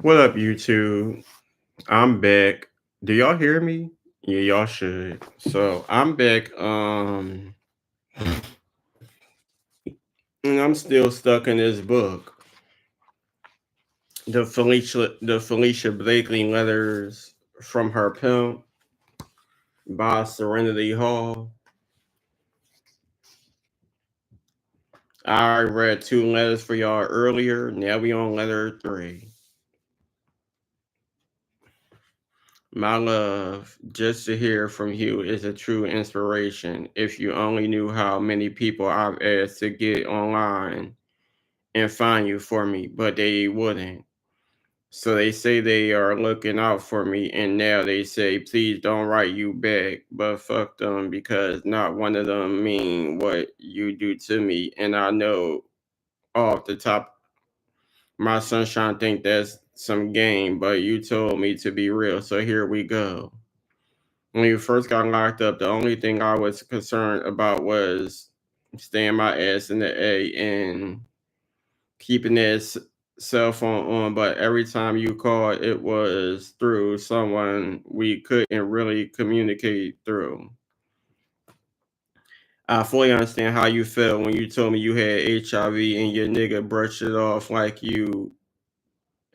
What up, YouTube? I'm back. Do y'all hear me? Yeah, y'all should. So I'm back. And I'm still stuck in this book, the Felicia Blakely letters from her pimp by Serenity Hall. I read two letters for y'all earlier. Now we on letter three. My love, just to hear from you is a true inspiration. If you only knew how many people I've asked to get online and find you for me, but they wouldn't. So they say they are looking out for me, and now they say, please don't write you back. But fuck them because not one of them mean what you do to me. And I know off the top, my sunshine think that's some game, but you told me to be real. So here we go. When you first got locked up, the only thing I was concerned about was staying my ass in the A and keeping that cell phone on. But every time you called, it was through someone we couldn't really communicate through. I fully understand how you felt when you told me you had HIV and your nigga brushed it off like you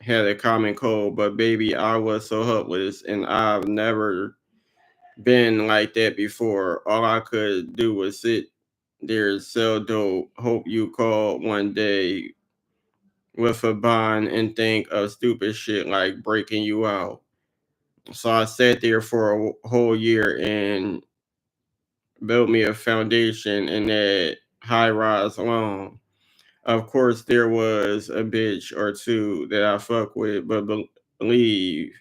had a common cold. But baby, I was so helpless and I've never been like that before. All I could do was sit there, sell dope, hope you called one day with a bond, and think of stupid shit like breaking you out. So I sat there for a whole year and built me a foundation in that high rise alone. Of course, there was a bitch or two that I fuck with, but believe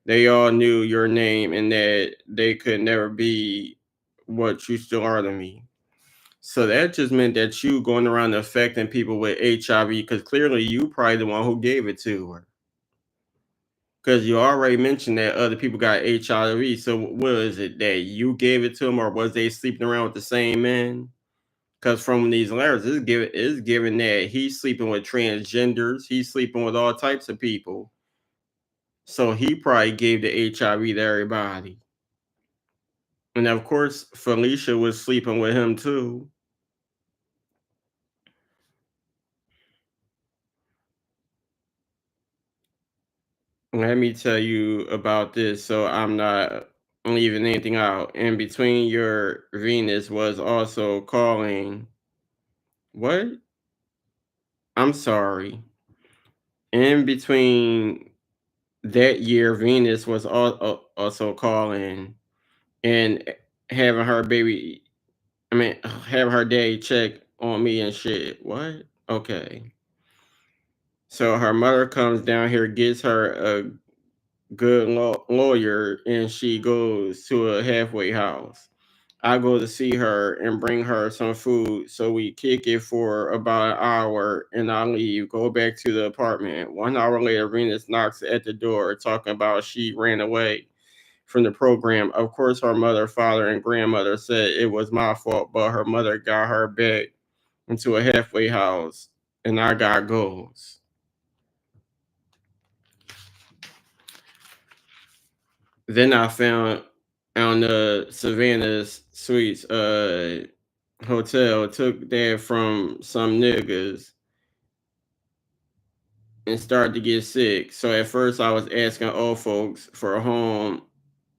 they all knew your name and that they could never be what you still are to me. So that just meant that you going around affecting people with HIV because clearly you probably the one who gave it to her. Because you already mentioned that other people got HIV. So what is it that you gave it to them, or was they sleeping around with the same man? Because from these letters, it's given that he's sleeping with transgenders, he's sleeping with all types of people. So he probably gave the HIV to everybody. And of course, Felicia was sleeping with him too. Let me tell you about this so I'm not leaving anything out. In between your Venus was also calling. What? I'm sorry. In between that year, Venus was also calling and having her baby. I mean, having her daddy check on me and shit. What? Okay. So her mother comes down here, gets her a good lawyer, and she goes to a halfway house. I go to see her and bring her some food. So we kick it for about an hour and I leave, go back to the apartment. 1 hour later, Venus knocks at the door talking about she ran away from the program. Of course, her mother, father, and grandmother said it was my fault, but her mother got her back into a halfway house and I got goals. Then I found on the Savannah Suites hotel, took that from some niggas and started to get sick. So at first I was asking old folks for home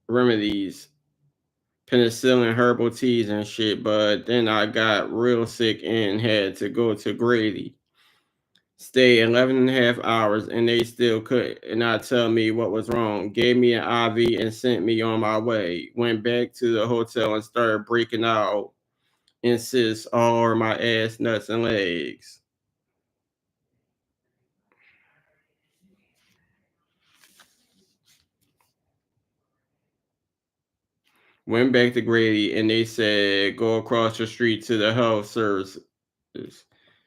remedies, penicillin, herbal teas and shit, but then I got real sick and had to go to Grady. Stay 11 and a half hours and they still could not tell me what was wrong. Gave me an IV and sent me on my way. Went back to the hotel and started breaking out and cysts all over my ass, nuts, and legs. Went back to Grady and they said go across the street to the health services.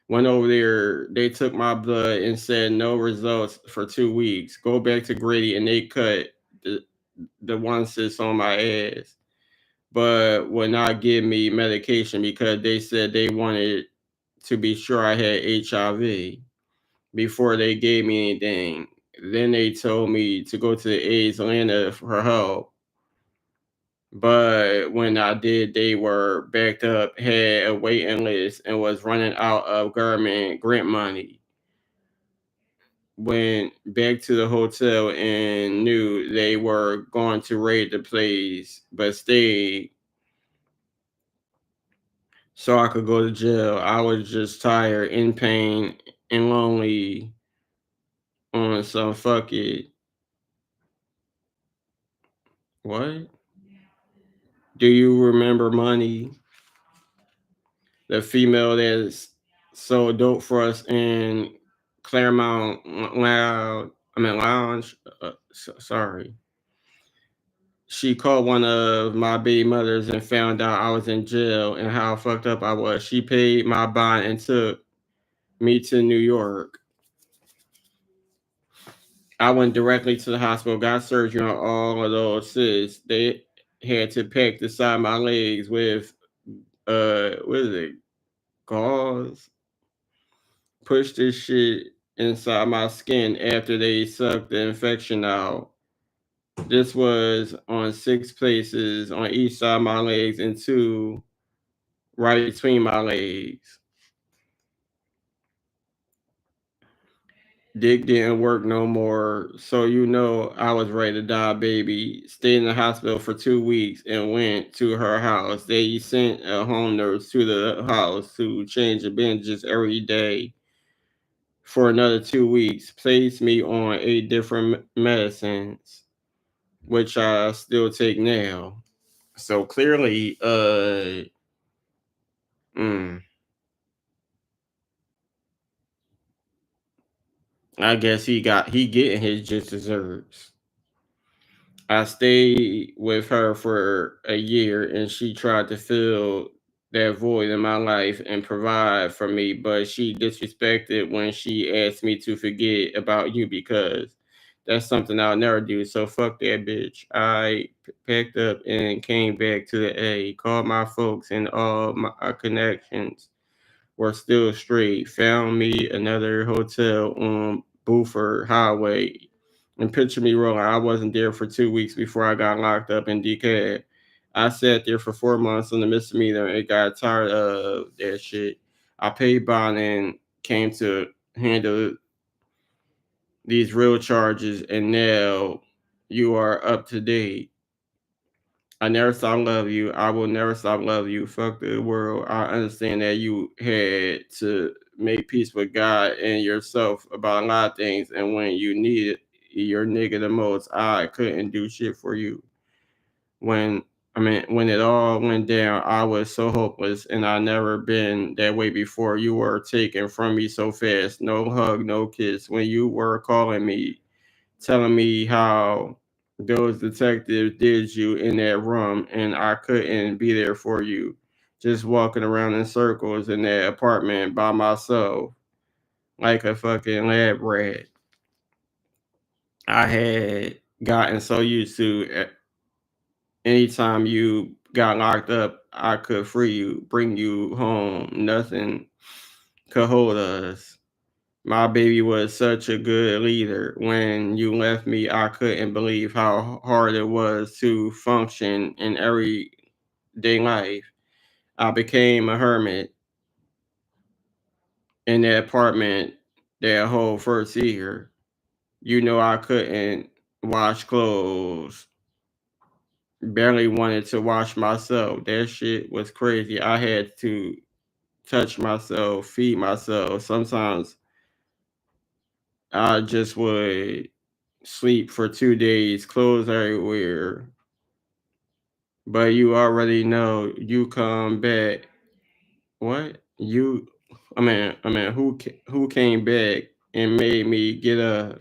Went over there, they took my blood and said no results for 2 weeks. Go back to Grady and they cut the, the one cyst on my ass, but would not give me medication because they said they wanted to be sure I had HIV before they gave me anything. Then they told me to go to the AIDS Atlanta for help. But when I did, they were backed up, had a waiting list, and was running out of government grant money. Went back to the hotel and knew they were going to raid the place, but stayed so I could go to jail. I was just tired, in pain, and lonely on some fuck it. What? Do you remember Money? The female that's so dope for us in Claremont Lounge. Sorry. She called one of my baby mothers and found out I was in jail and how fucked up I was. She paid my bond and took me to New York. I went directly to the hospital, got surgery on all of those cysts. They had to pack the side of my legs with what is it? Gauze. Push this shit inside my skin after they sucked the infection out. This was on 6 places on each side of my legs and 2 right between my legs. Dick didn't work no more, so I was ready to die, baby. Stayed in the hospital for 2 weeks and went to her house. They sent a home nurse to the house to change the bandages every day for another 2 weeks. Placed me on 8 different medicines, which I still take now. So clearly, I guess he getting his just desserts. I stayed with her for a year and she tried to fill that void in my life and provide for me, but she disrespected when she asked me to forget about you because that's something I'll never do. So fuck that bitch. I packed up and came back to the A, called my folks and all my connections were still straight. Found me another hotel on Buford Highway. And picture me rolling. I wasn't there for 2 weeks before I got locked up in DK. I sat there for 4 months on the misdemeanor and got tired of that shit. I paid bond and came to handle these real charges, and now you are up to date. I never stop love you. I will never stop love you. Fuck the world. I understand that you had to make peace with God and yourself about a lot of things, and when you needed your nigga the most, I couldn't do shit for you. When when it all went down, I was so hopeless, and I never been that way before. You were taken from me so fast. No hug, no kiss. When you were calling me, telling me how those detectives did you in that room and I couldn't be there for you. Just walking around in circles in that apartment by myself like a fucking lab rat. I had gotten so used to anytime you got locked up, I could free you, bring you home. Nothing could hold us. My baby was such a good leader. When you left me, I couldn't believe how hard it was to function in everyday life. I became a hermit in that apartment that whole first year. I couldn't wash clothes, barely wanted to wash myself. That shit was crazy. I had to touch myself, feed myself. Sometimes I just would sleep for 2 days, clothes everywhere. But you already know you come back. What you? Who came back and made me get up?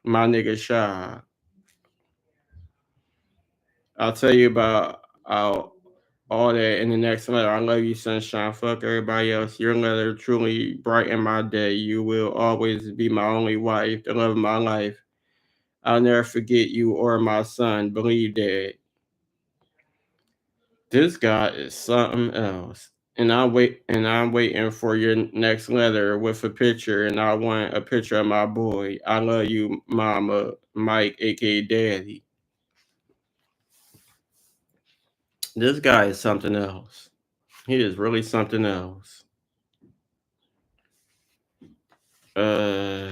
My nigga Shy. I'll tell you about all that in the next letter. I love you, sunshine. Fuck everybody else. Your letter truly brightened my day. You will always be my only wife, the love of my life. I'll never forget you or my son. Believe that. This guy is something else. I'm waiting for your next letter with a picture, and I want a picture of my boy. I love you, Mama Mike, aka Daddy. This guy is something else. He is really something else. Uh,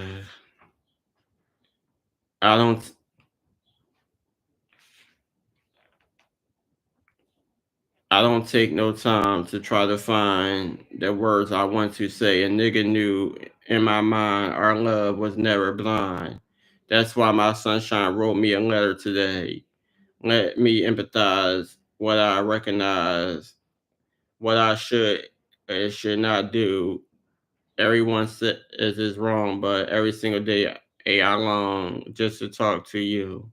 I don't I don't take no time to try to find the words I want to say. A nigga knew in my mind our love was never blind. That's why my sunshine wrote me a letter today. Let me empathize what I recognize, what I should and should not do. Everyone is wrong, but every single day I long just to talk to you.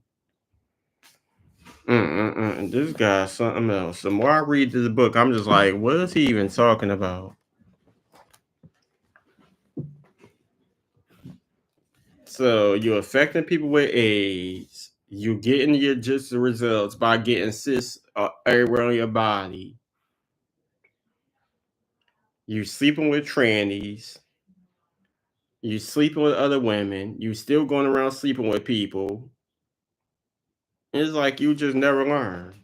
This guy's something else. The more I read this book, I'm just like, what is he even talking about? So you're affecting people with AIDS. You getting your just results by getting cysts everywhere on your body. You sleeping with trannies. You sleeping with other women. You still going around sleeping with people. It's like you just never learn.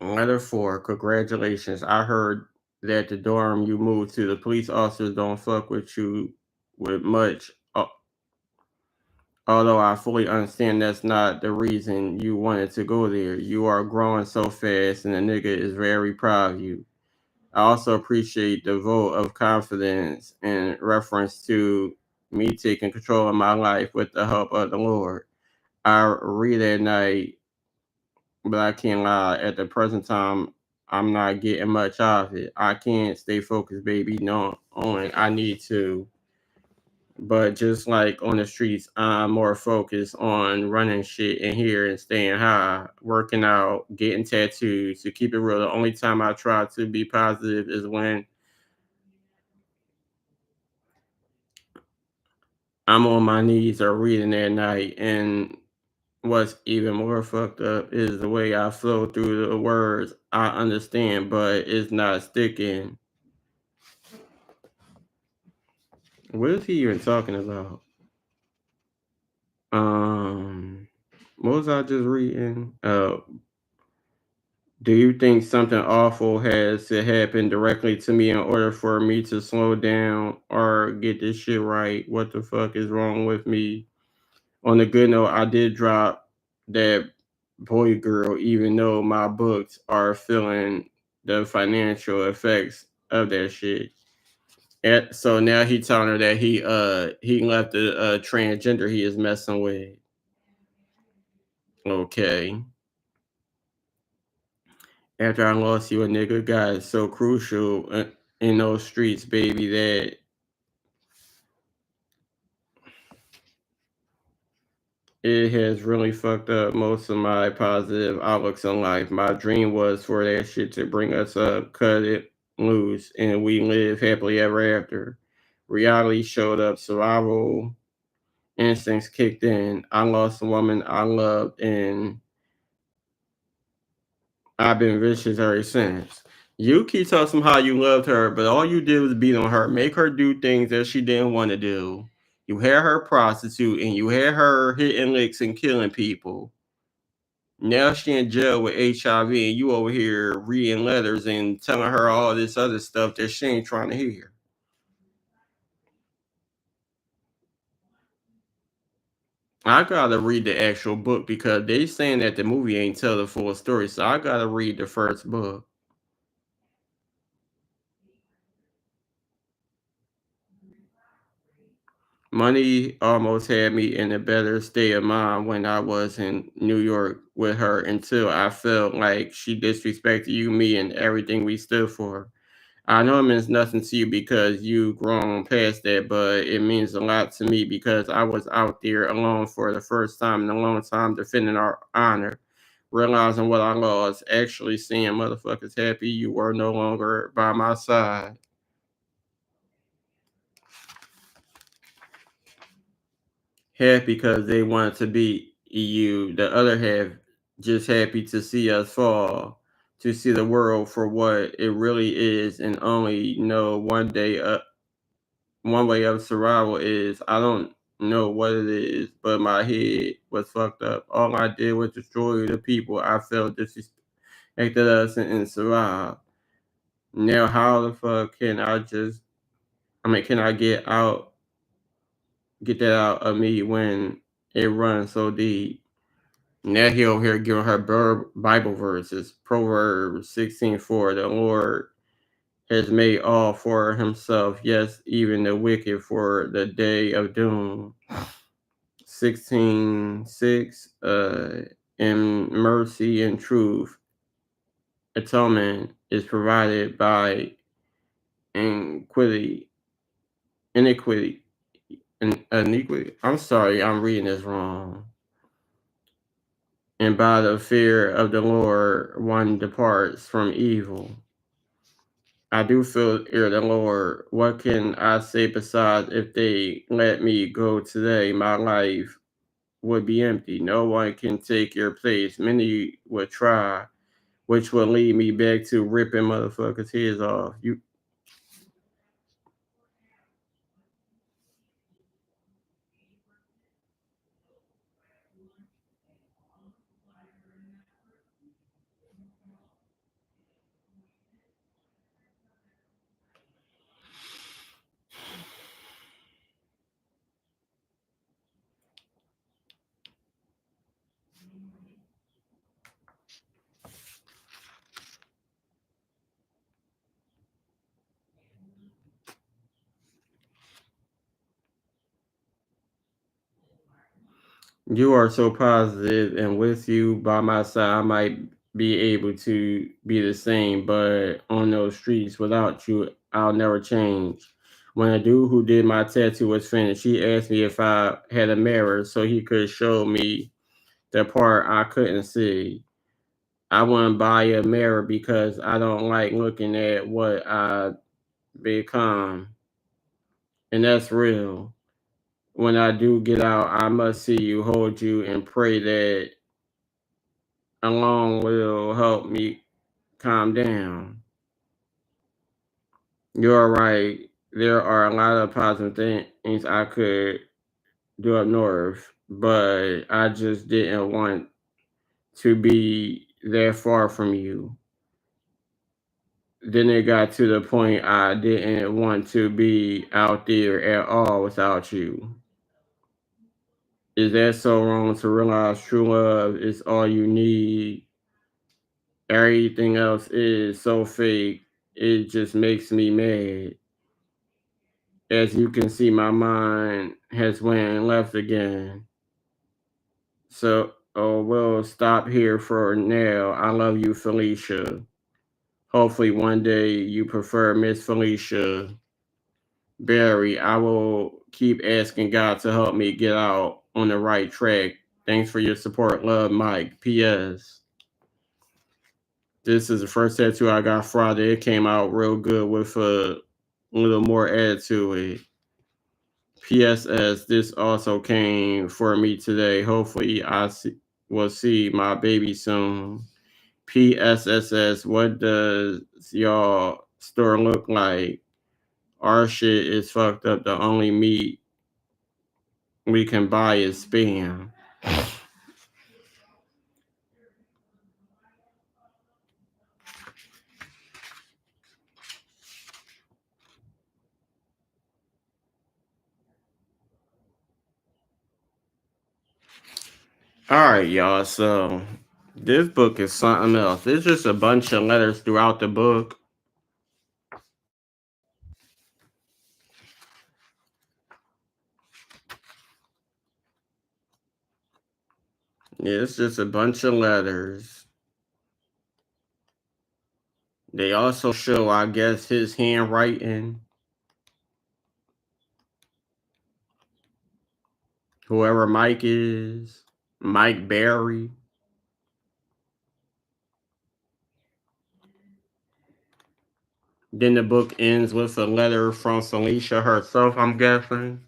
Letter 4, congratulations. I heard that the dorm you moved to, the police officers don't fuck with you with much. Although I fully understand that's not the reason you wanted to go there. You are growing so fast and the nigga is very proud of you. I also appreciate the vote of confidence in reference to me taking control of my life with the help of the Lord. I read at night, but I can't lie. At the present time, I'm not getting much out of it. I can't stay focused, baby. No, on I need to. But just like on the streets, I'm more focused on running shit in here and staying high, working out, getting tattoos. To keep it real, the only time I try to be positive is when I'm on my knees or reading at night. And what's even more fucked up is the way I flow through the words. I understand, but it's not sticking. What is he even talking about? Um, what was I just reading? Do you think something awful has to happen directly to me in order for me to slow down or get this shit right? What the fuck is wrong with me? On the good note, I did drop that boy girl, even though my books are feeling the financial effects of that shit. And so now he telling her that he left a transgender he is messing with. Okay. After I lost you, a nigga got so crucial in those streets, baby, that it has really fucked up most of my positive outlooks in life. My dream was for that shit to bring us up, cut it loose, and we live happily ever after. Reality showed up, survival instincts kicked in. I lost a woman I loved, and I've been vicious ever since. You keep talking how you loved her, but all you did was beat on her, make her do things that she didn't want to do. You had her prostitute and you had her hitting licks and killing people. Now she in jail with HIV and you over here reading letters and telling her all this other stuff that she ain't trying to hear. I gotta read the actual book because they saying that the movie ain't tell the full story, so I gotta read the first book. Money almost had me in a better state of mind when I was in New York with her until I felt like she disrespected you, me, and everything we stood for. I know it means nothing to you because you grown past that, but it means a lot to me because I was out there alone for the first time in a long time defending our honor, realizing what I lost, actually seeing motherfuckers happy you were no longer by my side. Half because they wanted to be you, the other half Just happy to see us fall, to see the world for what it really is, and only know one way of survival is I don't know what it is, but my head was fucked up. All I did was destroy the people I felt disrespected us and survive. Now how the fuck can can I get that out of me when it runs so deep? Now he over here giving her Bible verses. Proverbs 16:4. The Lord has made all for himself, yes, even the wicked for the day of doom. 16:6. In mercy and truth, atonement is provided by iniquity, iniquity, iniquity. I'm sorry, I'm reading this wrong. And by the fear of the Lord, one departs from evil. I do feel fear the Lord. What can I say besides if they let me go today, my life would be empty. No one can take your place. Many would try, which will lead me back to ripping motherfuckers' heads off. You are so positive, and with you by my side, I might be able to be the same, but on those streets without you, I'll never change. When a dude who did my tattoo was finished, he asked me if I had a mirror so he could show me the part I couldn't see. I wouldn't buy a mirror because I don't like looking at what I become, and that's real. When I do get out, I must see you, hold you, and pray that alone will help me calm down. You're right. There are a lot of positive things I could do up north, but I just didn't want to be that far from you. Then it got to the point I didn't want to be out there at all without you. Is that so wrong to realize true love is all you need? Everything else is so fake. It just makes me mad. As you can see, my mind has went and left again. So, oh, we'll stop here for now. I love you, Falicia. Hopefully, one day you prefer Miss Falicia Barry. I will keep asking God to help me get out on the right track. Thanks for your support. Love, Mike. P.S. This is the first tattoo I got Friday. It came out real good with a little more added to it. PSS, this also came for me today. Hopefully, will see my baby soon. PSSS, what does y'all store look like? Our shit is fucked up. The only meat we can buy is spam. All right, y'all. So this book is something else. It's just a bunch of letters throughout the book. Yeah, it's just a bunch of letters. They also show, I guess, his handwriting. Whoever Mike is, Mike Barry. Then the book ends with a letter from Felicia herself, I'm guessing.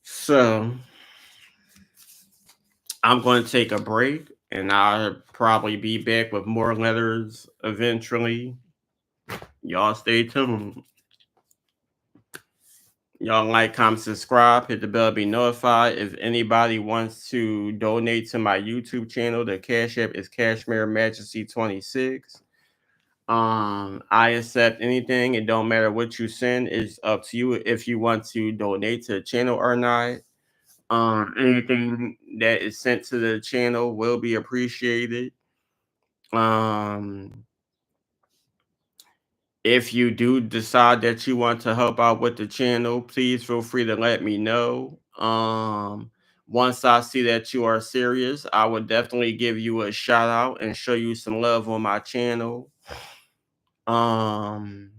So, I'm going to take a break, and I'll probably be back with more letters eventually. Y'all stay tuned. Y'all like, comment, subscribe, hit the bell, be notified. If anybody wants to donate to my YouTube channel, the Cash App is Cashmere Majesty 26. I accept anything. It don't matter what you send. It's up to you if you want to donate to the channel or not. Anything that is sent to the channel will be appreciated. Um, if you do decide that you want to help out with the channel, please feel free to let me know. Once I see that you are serious, I would definitely give you a shout out and show you some love on my channel. Um,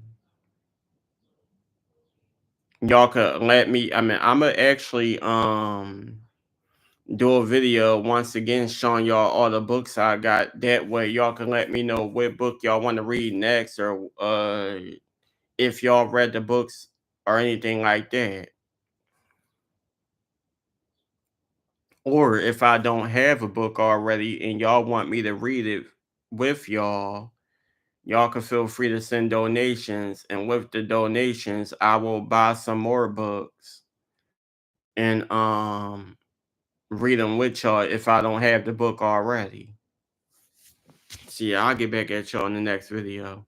y'all could let me. I mean, I'm gonna actually do a video once again showing y'all all the books I got. That way, y'all can let me know what book y'all want to read next, or if y'all read the books or anything like that. Or if I don't have a book already and y'all want me to read it with y'all, y'all can feel free to send donations. And with the donations, I will buy some more books and read them with y'all if I don't have the book already. See, I'll get back at y'all in the next video.